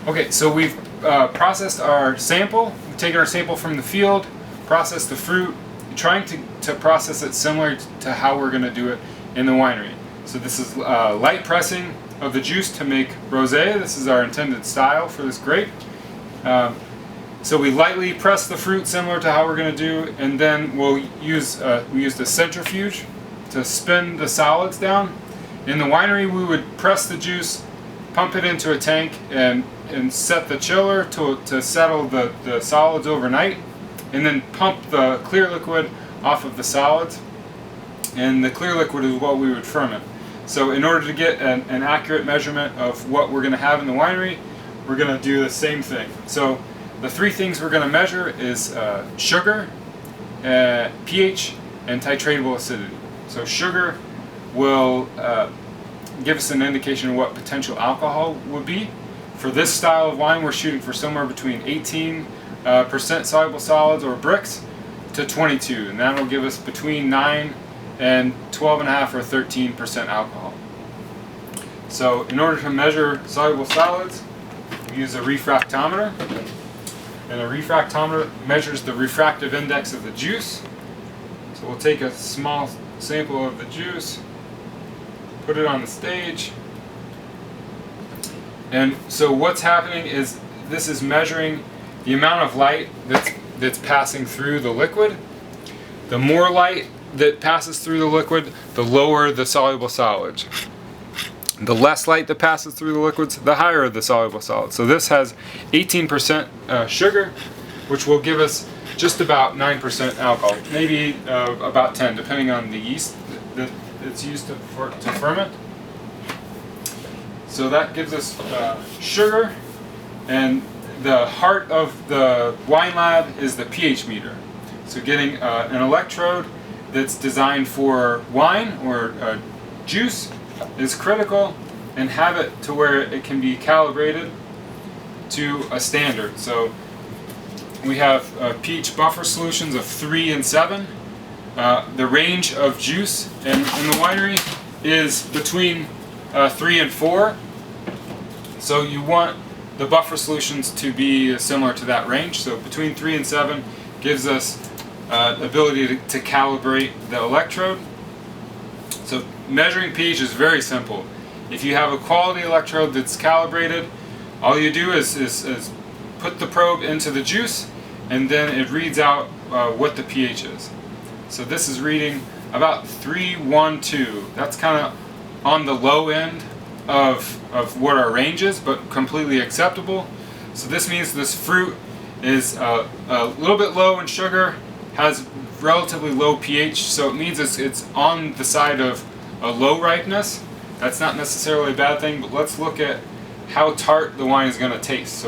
Okay, so we've processed our sample. We've taken our sample from the field, processed the fruit, trying to process it similar to how we're going to do it in the winery. So this is light pressing of the juice to make rosé. This is our intended style for this grape. So we lightly press the fruit similar to how we're going to do, and then we used a centrifuge to spin the solids down. In the winery, we would press the juice, pump it into a tank, and set the chiller to settle the solids overnight, and then pump the clear liquid off of the solids, and the clear liquid is what we would ferment. So in order to get an accurate measurement of what we're going to have in the winery, we're going to do the same thing. So the three things we're going to measure is sugar, pH, and titratable acidity. So sugar will give us an indication of what potential alcohol would be. For this style of wine, we're shooting for somewhere between 18% soluble solids or Brix to 22, and that'll give us between 9 and 12.5 or 13% alcohol. So in order to measure soluble solids, we use a refractometer, and a refractometer measures the refractive index of the juice. So we'll take a small sample of the juice, put it on the stage, and so what's happening is this is measuring the amount of light that's passing through the liquid. The more light that passes through the liquid, the lower the soluble solids. The less light that passes through the liquids, the higher the soluble solids. So this has 18% sugar, which will give us just about 9% alcohol, maybe about 10, depending on the yeast that it's used to ferment. So that gives us sugar, and the heart of the wine lab is the pH meter. So getting an electrode that's designed for wine or juice is critical, and have it to where it can be calibrated to a standard. So we have pH buffer solutions of 3 and 7. The range of juice in the winery is between 3 and 4. So you want the buffer solutions to be similar to that range. So between 3 and 7 gives us the ability to calibrate the electrode. So measuring pH is very simple. If you have a quality electrode that's calibrated, all you do is put the probe into the juice, and then it reads out what the pH is. So this is reading about 312. That's kind of on the low end of what our range is, but completely acceptable. So this means this fruit is a little bit low in sugar, has relatively low pH, so it means it's on the side of a low ripeness. That's not necessarily a bad thing, but let's look at how tart the wine is going to taste. So